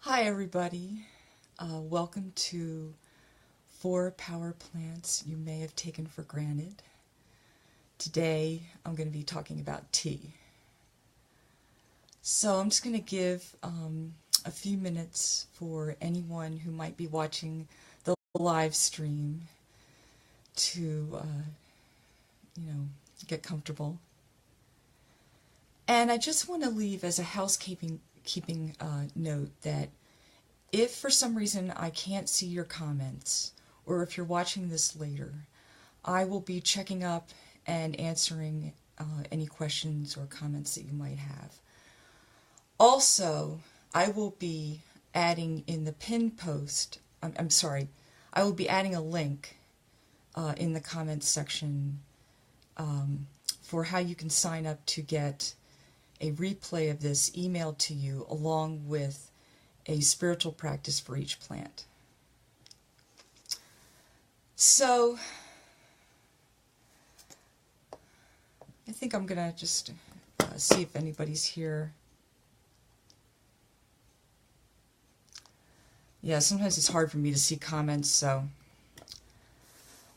Hi everybody, welcome to 4 power plants you may have taken for granted. Today I'm going to be talking about tea. So I'm just going to give a few minutes for anyone who might be watching the live stream to get comfortable. And I just want to leave as a housekeeping note that if for some reason I can't see your comments, or if you're watching this later, I will be checking up and answering any questions or comments that you might have. Also, I will be adding in the pinned post, I will be adding a link in the comments section for how you can sign up to get a replay of this emailed to you along with a spiritual practice for each plant. So, I think I'm going to just see if anybody's here. Yeah, sometimes it's hard for me to see comments, so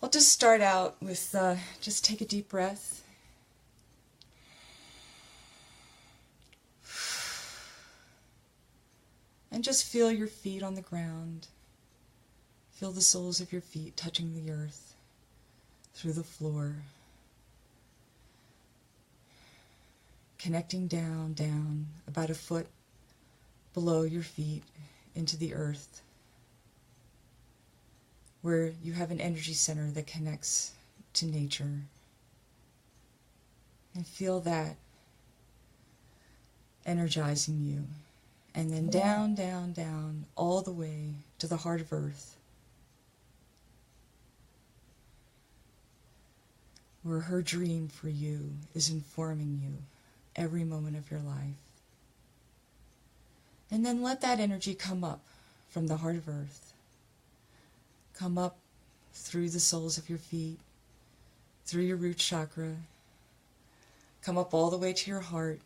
I'll just start out with just take a deep breath. And just feel your feet on the ground. Feel the soles of your feet touching the earth through the floor. Connecting down, about a foot below your feet into the earth, where you have an energy center that connects to nature. And feel that energizing you. And then down, all the way to the heart of Earth, where her dream for you is informing you every moment of your life. And then let that energy come up from the heart of Earth, come up through the soles of your feet, through your root chakra, come up all the way to your heart,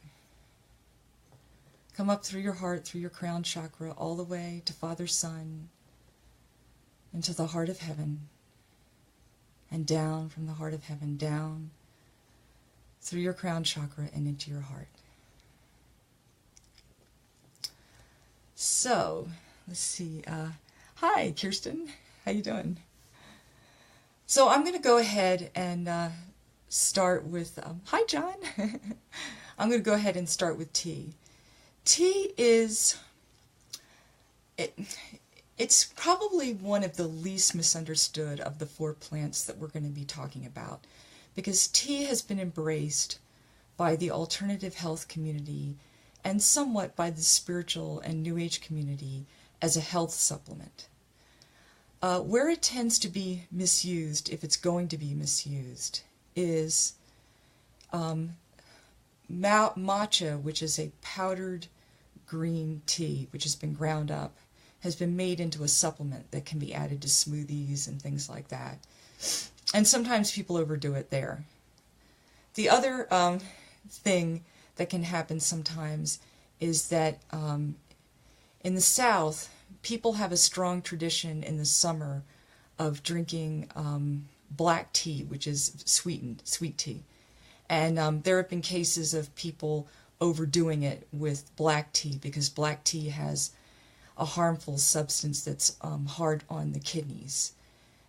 come up through your heart, through your crown chakra, all the way to Father, Son, into the heart of heaven, and down from the heart of heaven, down through your crown chakra and into your heart. So, let's see. Hi, Kirsten. How you doing? So I'm going to go ahead and start with, hi, John. I'm going to go ahead and start with tea. Tea is, it's probably one of the least misunderstood of the 4 plants that we're going to be talking about, because tea has been embraced by the alternative health community and somewhat by the spiritual and New Age community as a health supplement. Where it tends to be misused, if it's going to be misused, is matcha, which is a powdered green tea, which has been ground up, has been made into a supplement that can be added to smoothies and things like that. And sometimes people overdo it there. The other thing that can happen sometimes is that in the South, people have a strong tradition in the summer of drinking black tea, which is sweetened, sweet tea. And there have been cases of people overdoing it with black tea, because black tea has a harmful substance that's hard on the kidneys.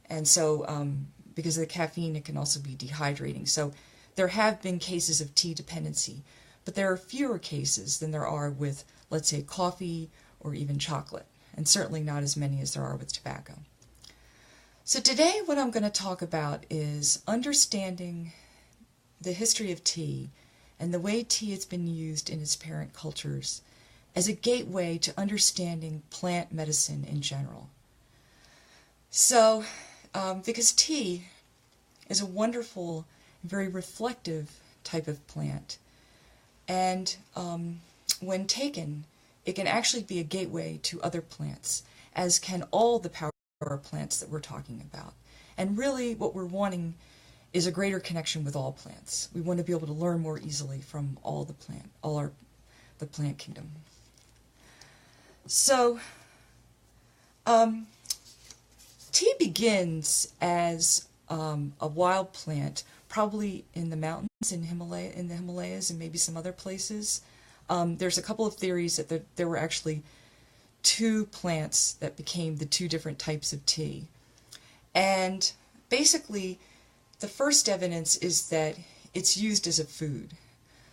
And so because of the caffeine, it can also be dehydrating. So there have been cases of tea dependency, but there are fewer cases than there are with, let's say, coffee or even chocolate, and certainly not as many as there are with tobacco. So today what I'm going to talk about is understanding the history of tea and the way tea has been used in its parent cultures as a gateway to understanding plant medicine in general. So, because tea is a wonderful, very reflective type of plant, and when taken, it can actually be a gateway to other plants, as can all the power plants that we're talking about. And really what we're wanting is a greater connection with all plants. We want to be able to learn more easily from the plant kingdom. So, um, tea begins as a wild plant, probably in the mountains in the Himalayas, and maybe some other places. There's a couple of theories that there were actually two plants that became the two different types of tea. And basically, the first evidence is that it's used as a food.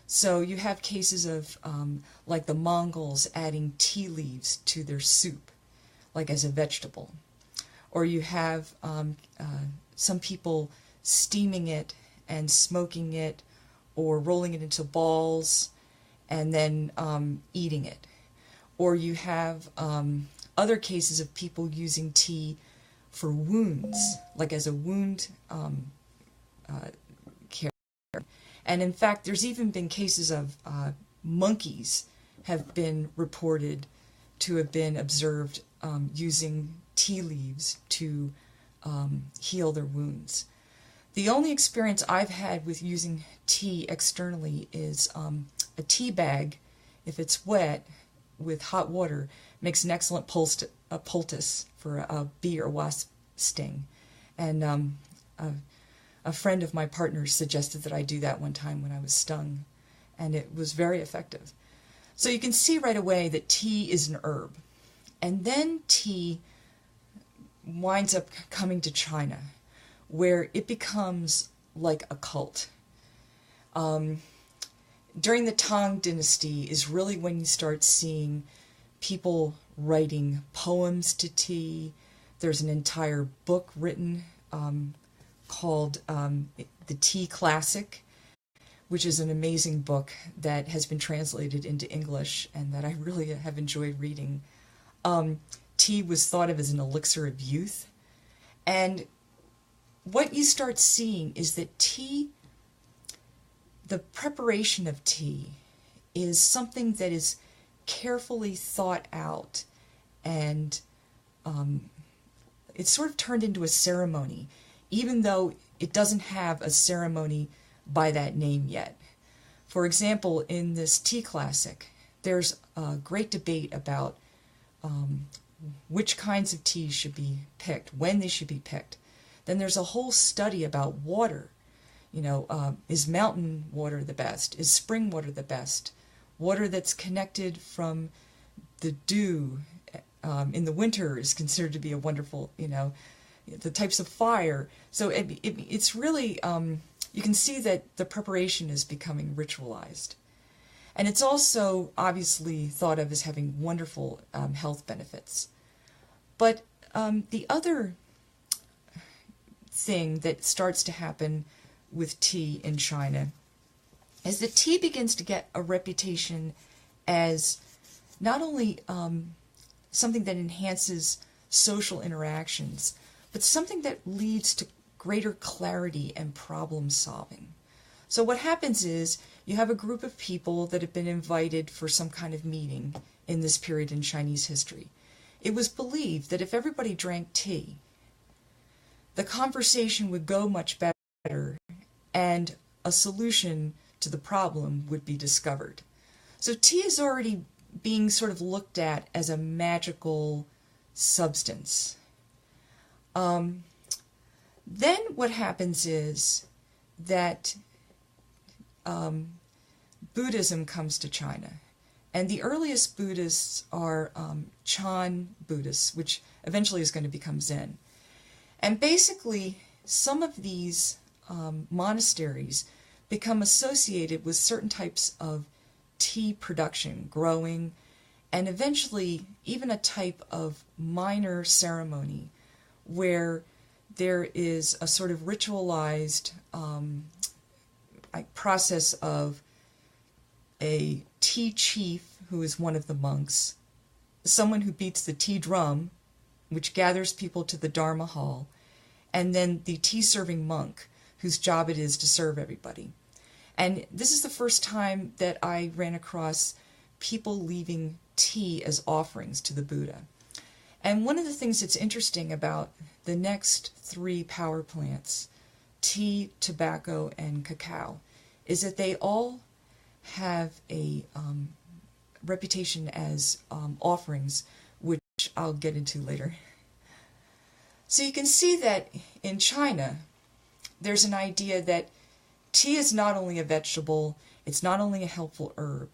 So you have cases of like the Mongols adding tea leaves to their soup, like as a vegetable. Or you have some people steaming it and smoking it or rolling it into balls and then eating it. Or you have other cases of people using tea for wounds, like as a wound care. And in fact, there's even been cases of monkeys have been reported to have been observed using tea leaves to heal their wounds. The only experience I've had with using tea externally is a tea bag, if it's wet with hot water, makes an excellent poultice for a bee or wasp sting. And a friend of my partner's suggested that I do that one time when I was stung, and it was very effective. So you can see right away that tea is an herb. And then tea winds up coming to China, where it becomes like a cult. During the Tang Dynasty is really when you start seeing people writing poems to tea. There's an entire book written called The Tea Classic, which is an amazing book that has been translated into English and that I really have enjoyed reading. Tea was thought of as an elixir of youth. And what you start seeing is that tea, the preparation of tea, is something that is carefully thought out, and it's sort of turned into a ceremony, even though it doesn't have a ceremony by that name yet. For example, in this tea classic, there's a great debate about which kinds of tea should be picked, when they should be picked. Then there's a whole study about water. You know, is mountain water the best? Is spring water the best? Water that's connected from the dew in the winter is considered to be a wonderful, you know, the types of fire. So it's really, you can see that the preparation is becoming ritualized. And it's also obviously thought of as having wonderful health benefits. But the other thing that starts to happen with tea in China is that tea begins to get a reputation as not only something that enhances social interactions, but something that leads to greater clarity and problem solving. So what happens is you have a group of people that have been invited for some kind of meeting in this period in Chinese history. It was believed that if everybody drank tea, the conversation would go much better and a solution to the problem would be discovered. So tea is already being sort of looked at as a magical substance. Then what happens is that Buddhism comes to China. And the earliest Buddhists are Chan Buddhists, which eventually is going to become Zen. And basically, some of these monasteries become associated with certain types of tea production, growing, and eventually even a type of minor ceremony where there is a sort of ritualized process of a tea chief who is one of the monks, someone who beats the tea drum, which gathers people to the Dharma hall, and then the tea-serving monk, whose job it is to serve everybody. And this is the first time that I ran across people leaving tea as offerings to the Buddha. And one of the things that's interesting about the next three power plants, tea, tobacco, and cacao, is that they all have a reputation as offerings, which I'll get into later. So you can see that in China, there's an idea that tea is not only a vegetable, it's not only a helpful herb,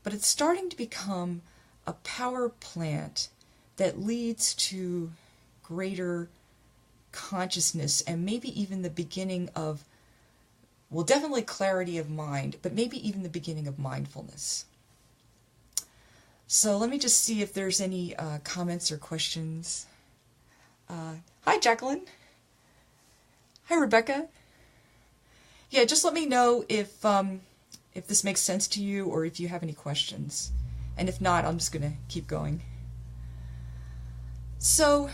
but it's starting to become a power plant that leads to greater consciousness and maybe even the beginning of, well, definitely clarity of mind, but maybe even the beginning of mindfulness. So let me just see if there's any comments or questions. Hi, Jacqueline. Hi, Rebecca. Yeah, just let me know if this makes sense to you or if you have any questions. And if not, I'm just going to keep going. So,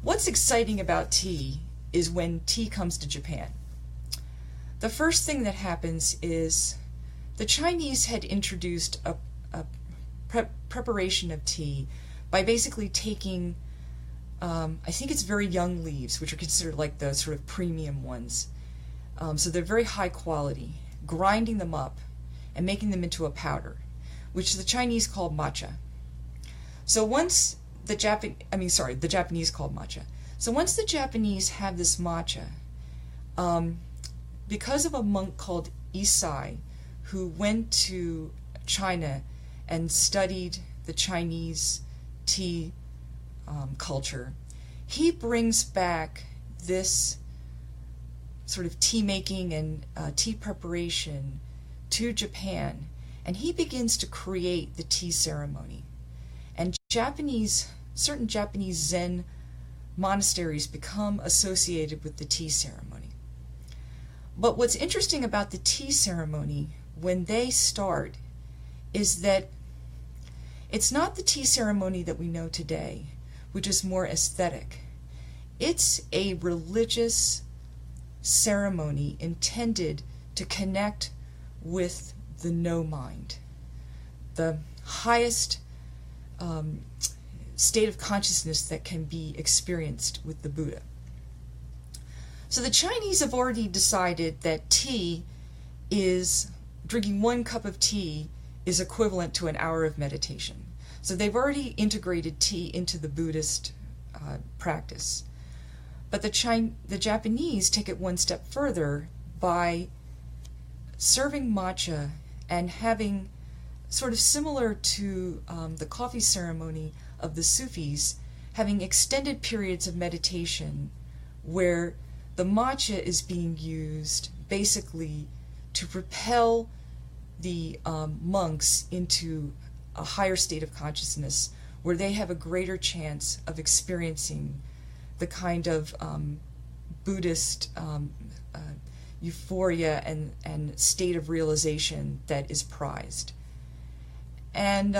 what's exciting about tea is when tea comes to Japan. The first thing that happens is the Chinese had introduced a preparation of tea by basically taking, I think it's very young leaves, which are considered like the sort of premium ones. So they're very high quality, grinding them up and making them into a powder, which the Chinese called matcha. So once the Japanese called matcha. So once the Japanese have this matcha, because of a monk called Isai, who went to China and studied the Chinese tea culture, he brings back this sort of tea making and tea preparation to Japan, and he begins to create the tea ceremony. And certain Japanese Zen monasteries become associated with the tea ceremony. But what's interesting about the tea ceremony when they start is that it's not the tea ceremony that we know today, which is more aesthetic. It's a religious ceremony intended to connect with the no mind, the highest state of consciousness that can be experienced with the Buddha. So the Chinese have already decided that drinking 1 cup of tea is equivalent to an hour of meditation. So they've already integrated tea into the Buddhist practice. But the Japanese take it one step further by serving matcha and having, sort of similar to the coffee ceremony of the Sufis, having extended periods of meditation where the matcha is being used basically to propel the monks into a higher state of consciousness where they have a greater chance of experiencing the kind of Buddhist euphoria and state of realization that is prized. And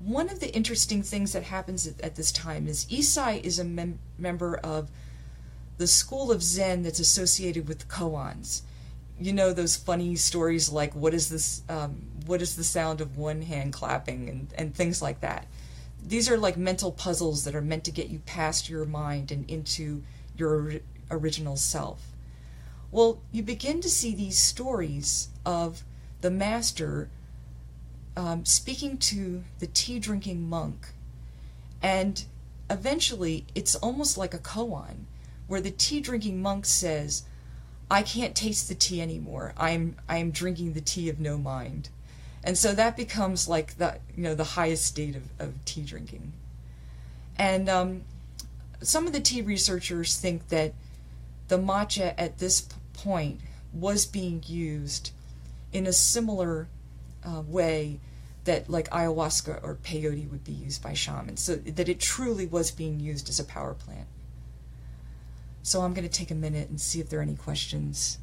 one of the interesting things that happens at this time is Isai is a member of the school of Zen that's associated with koans. You know those funny stories like what is the sound of one hand clapping and things like that. These are like mental puzzles that are meant to get you past your mind and into your original self. Well, you begin to see these stories of the master speaking to the tea-drinking monk, and eventually it's almost like a koan, where the tea-drinking monk says, "I can't taste the tea anymore. I am drinking the tea of no mind." And so that becomes like the highest state of tea drinking. And some of the tea researchers think that the matcha at this point was being used in a similar way that like ayahuasca or peyote would be used by shamans, so that it truly was being used as a power plant. So I'm going to take a minute and see if there are any questions.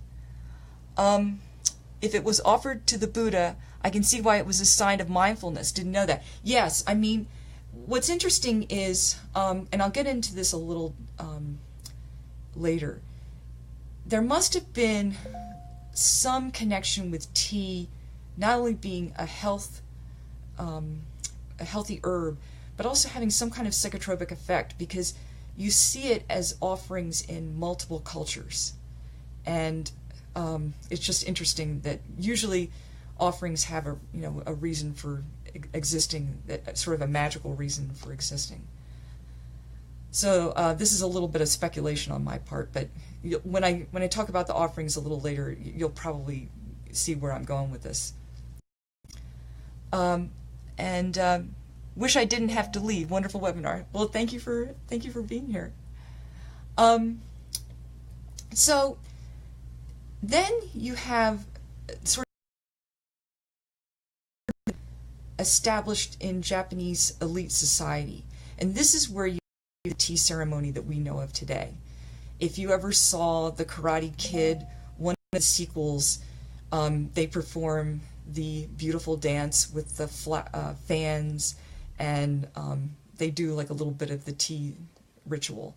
If it was offered to the Buddha, I can see why it was a sign of mindfulness. Didn't know that. Yes, I mean, what's interesting is, and I'll get into this a little later, there must have been some connection with tea, not only being a healthy herb, but also having some kind of psychotropic effect, because you see it as offerings in multiple cultures. And it's just interesting that usually offerings have a reason for existing, sort of a magical reason for existing. So this is a little bit of speculation on my part, but when I talk about the offerings a little later, you'll probably see where I'm going with this. And wish I didn't have to leave. Wonderful webinar. Well, thank you for being here. So then you have sort of established in Japanese elite society, and this is where you the tea ceremony that we know of today. If you ever saw The Karate Kid, one of the sequels, they perform the beautiful dance with the fans, and they do like a little bit of the tea ritual.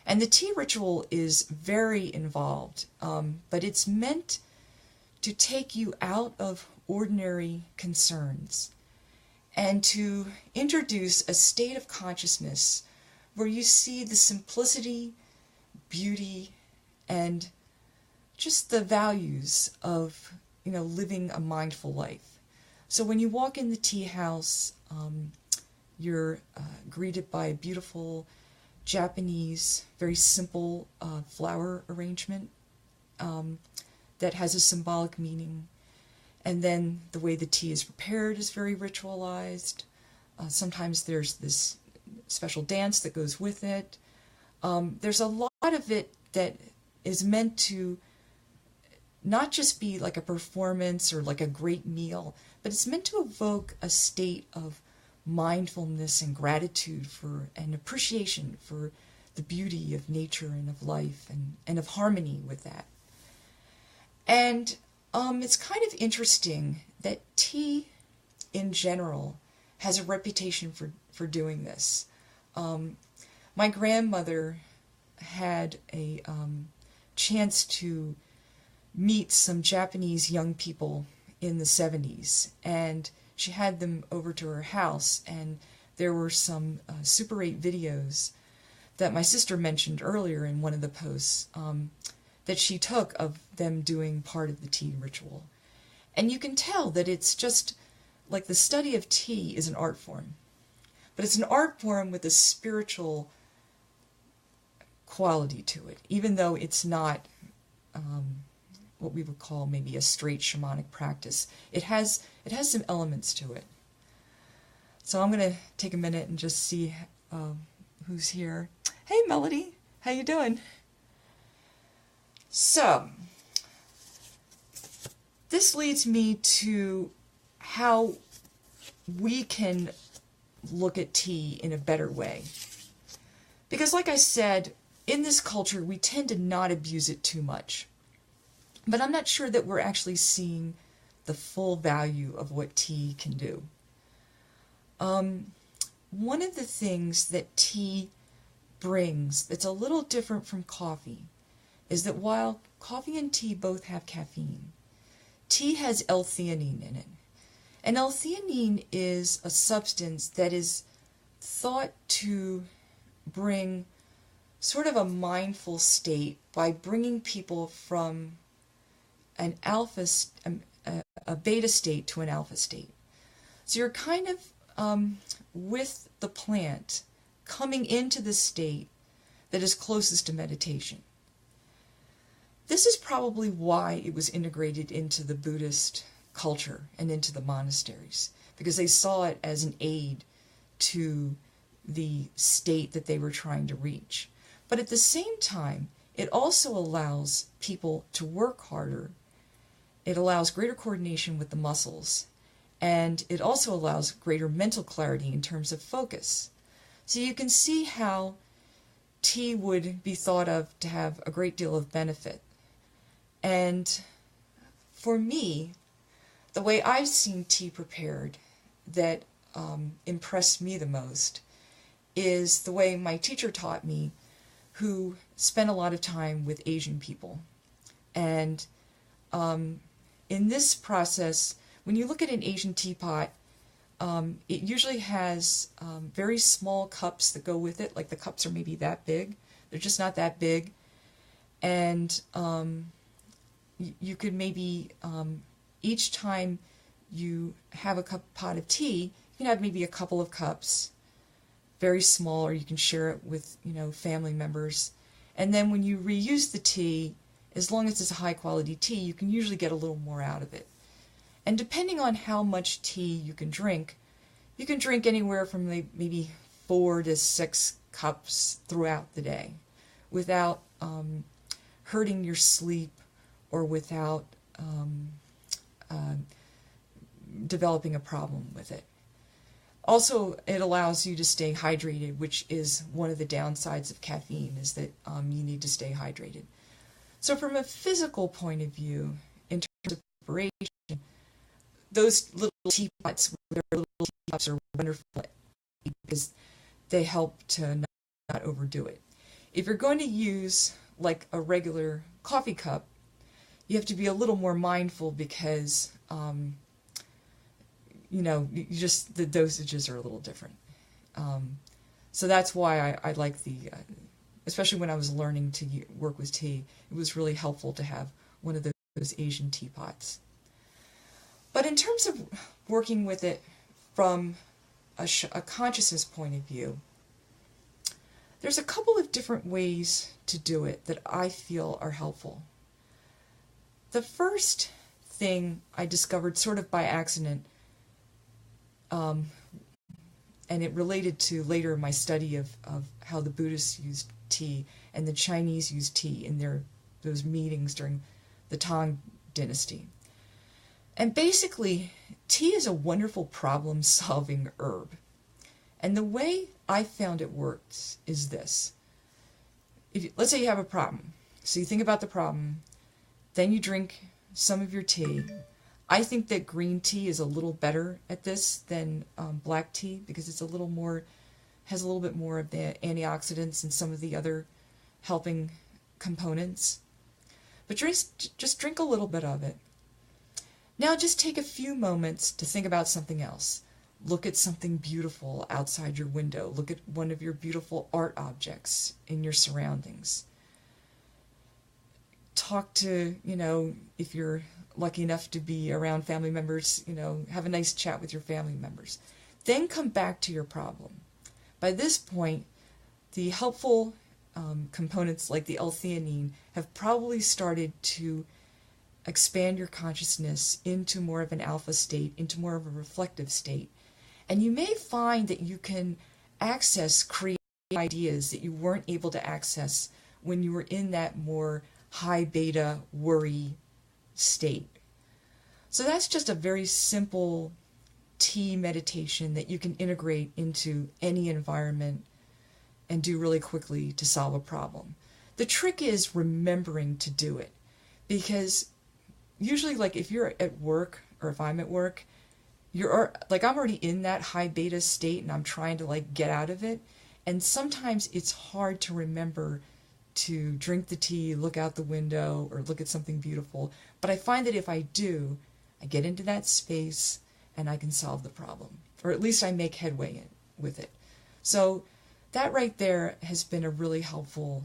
And the tea ritual is very involved, but it's meant to take you out of ordinary concerns and to introduce a state of consciousness where you see the simplicity, beauty, and just the values of, living a mindful life. So when you walk in the tea house, you're greeted by a beautiful Japanese, very simple flower arrangement that has a symbolic meaning. And then the way the tea is prepared is very ritualized. Sometimes there's this special dance that goes with it. There's a lot of it that is meant to not just be like a performance or like a great meal, but it's meant to evoke a state of mindfulness and gratitude for and appreciation for the beauty of nature and of life and of harmony with that. And it's kind of interesting that tea in general has a reputation for doing this. My grandmother had a chance to meet some Japanese young people in the 70s, and she had them over to her house, and there were some Super 8 videos that my sister mentioned earlier in one of the posts that she took of them doing part of the tea ritual. And you can tell that it's just like the study of tea is an art form. But it's an art form with a spiritual quality to it, even though it's not what we would call maybe a straight shamanic practice. It has some elements to it. So I'm going to take a minute and just see who's here. Hey, Melody. How you doing? So, this leads me to how we can look at tea in a better way. Because like I said, in this culture, we tend to not abuse it too much. But I'm not sure that we're actually seeing the full value of what tea can do. One of the things that tea brings that's a little different from coffee is that while coffee and tea both have caffeine, tea has L-theanine in it. And L-theanine is a substance that is thought to bring sort of a mindful state by bringing people from an a beta state to an alpha state. So you're kind of with the plant coming into the state that is closest to meditation. This is probably why it was integrated into the Buddhist culture and into the monasteries, because they saw it as an aid to the state that they were trying to reach. But at the same time, it also allows people to work harder. It allows greater coordination with the muscles, and it also allows greater mental clarity in terms of focus. So you can see how tea would be thought of to have a great deal of benefit. And for me, the way I've seen tea prepared that impressed me the most is the way my teacher taught me, who spent a lot of time with Asian people. And in this process, when you look at an Asian teapot, it usually has very small cups that go with it, like the cups are maybe that big. They're just not that big. And you could maybe each time you have a pot of tea, you can have maybe a couple of cups, very small, or you can share it with, family members. And then when you reuse the tea, as long as it's a high quality tea, you can usually get a little more out of it. And depending on how much tea you can drink anywhere from maybe 4 to 6 cups throughout the day without hurting your sleep or without developing a problem with it. Also, it allows you to stay hydrated, which is one of the downsides of caffeine, is that you need to stay hydrated. So from a physical point of view, in terms of preparation, those little teapots with their little teacups are wonderful because they help to not overdo it. If you're going to use like a regular coffee cup, you have to be a little more mindful because the dosages are a little different. So that's why I like especially when I was learning to work with tea, it was really helpful to have one of those Asian teapots. But in terms of working with it from a consciousness point of view, there's a couple of different ways to do it that I feel are helpful. The first thing I discovered sort of by accident, and it related to later my study of how the Buddhists used tea and the Chinese used tea in those meetings during the Tang Dynasty. And basically, tea is a wonderful problem-solving herb. And the way I found it works is this. Let's say you have a problem. So you think about the problem, then you drink some of your tea. I think that green tea is a little better at this than black tea because it's has a little bit more of the antioxidants and some of the other helping components. But just drink a little bit of it. Now just take a few moments to think about something else. Look at something beautiful outside your window. Look at one of your beautiful art objects in your surroundings. Talk to, if you're lucky enough to be around family members, have a nice chat with your family members. Then come back to your problem. By this point, the helpful components like the L-theanine have probably started to expand your consciousness into more of an alpha state, into more of a reflective state. And you may find that you can access creative ideas that you weren't able to access when you were in that more high beta worry state. So that's just a very simple tea meditation that you can integrate into any environment and do really quickly to solve a problem. The trick is remembering to do it, because usually, like if you're at work or if I'm at work, I'm already in that high beta state and I'm trying to get out of it, and sometimes it's hard to remember to drink the tea, look out the window, or look at something beautiful. But I find that if I do, I get into that space and I can solve the problem, or at least I make headway with it. So that right there has been a really helpful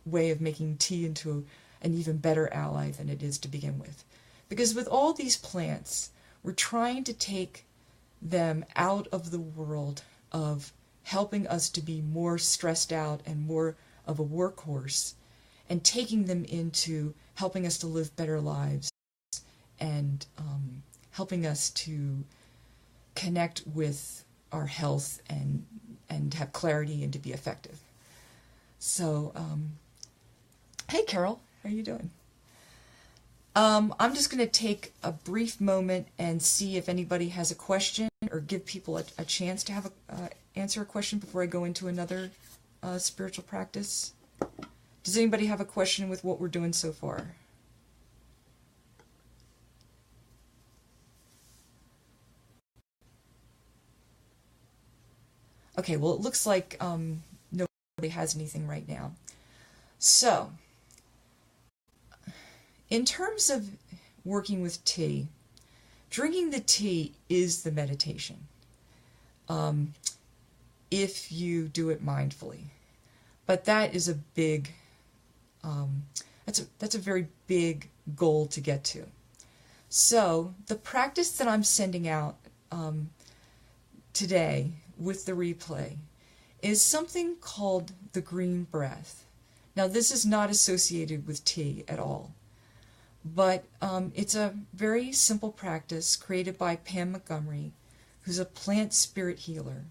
way of making tea into an even better ally than it is to begin with. Because with all these plants, we're trying to take them out of the world of helping us to be more stressed out and more of a workhorse, and taking them into helping us to live better lives and helping us to connect with our health and have clarity and to be effective. So, hey Carol, how are you doing? I'm just going to take a brief moment and see if anybody has a question, or give people a chance to have answer a question before I go into another spiritual practice. Does anybody have a question with what we're doing so far? Okay, well, it looks like nobody has anything right now. So, in terms of working with tea, drinking the tea is the meditation, if you do it mindfully. But that is a that's a very big goal to get to. So the practice that I'm sending out today with the replay is something called the green breath. Now this is not associated with tea at all, but it's a very simple practice created by Pam Montgomery, who's a plant spirit healer.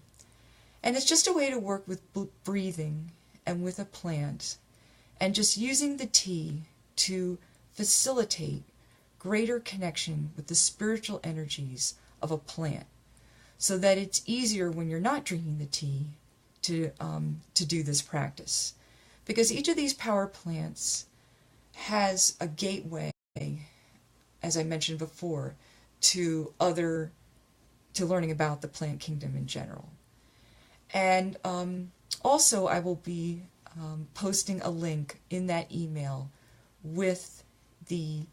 And it's just a way to work with breathing and with a plant, and just using the tea to facilitate greater connection with the spiritual energies of a plant, so that it's easier when you're not drinking the tea to do this practice. Because each of these power plants has a gateway, as I mentioned before, to learning about the plant kingdom in general. And also I will be posting a link in that email with the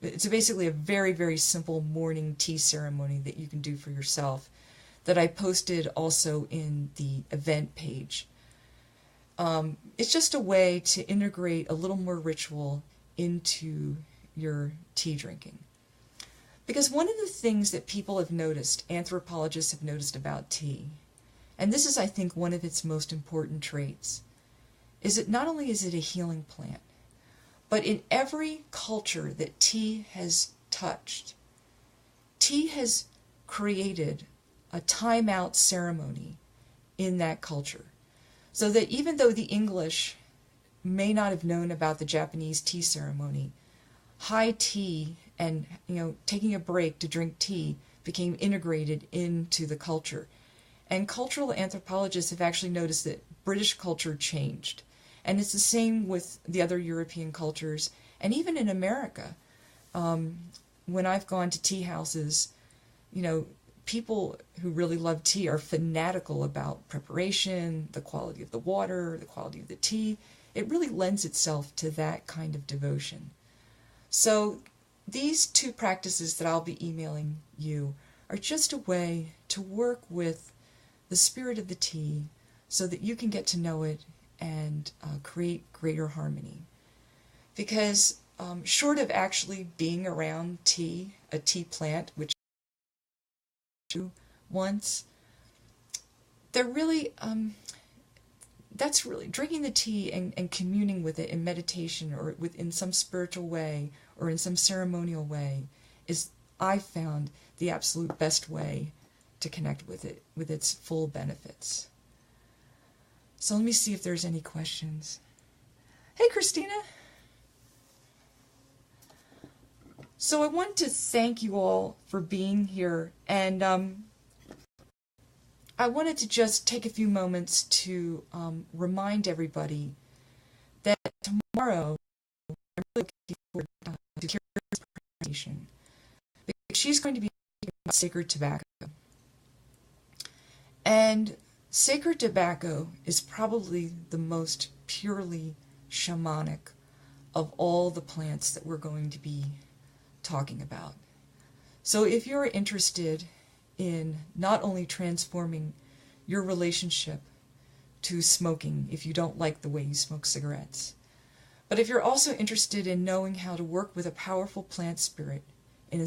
it's basically a very, very simple morning tea ceremony that you can do for yourself that I posted also in the event page. It's just a way to integrate a little more ritual into your tea drinking. Because one of the things that people have noticed, anthropologists have noticed about tea, and this is, I think, one of its most important traits, is that not only is it a healing plant, but in every culture that tea has touched, tea has created a time-out ceremony in that culture. So that even though the English may not have known about the Japanese tea ceremony, high tea and taking a break to drink tea became integrated into the culture. And cultural anthropologists have actually noticed that British culture changed. And it's the same with the other European cultures, and even in America. When I've gone to tea houses, people who really love tea are fanatical about preparation, the quality of the water, the quality of the tea. It really lends itself to that kind of devotion. So these two practices that I'll be emailing you are just a way to work with the spirit of the tea so that you can get to know it and create greater harmony. Because short of actually being around tea, a tea plant, which once, they're really, that's really, drinking the tea and communing with it in meditation or in some spiritual way or in some ceremonial way is, I found, the absolute best way to connect with it, with its full benefits. So let me see if there's any questions. Hey, Christina. So I want to thank you all for being here, and I wanted to just take a few moments to remind everybody that tomorrow I'm really looking forward to Kira's presentation, because she's going to be talking about sacred tobacco. And sacred tobacco is probably the most purely shamanic of all the plants that we're going to be talking about. So if you're interested in not only transforming your relationship to smoking if you don't like the way you smoke cigarettes, but if you're also interested in knowing how to work with a powerful plant spirit in a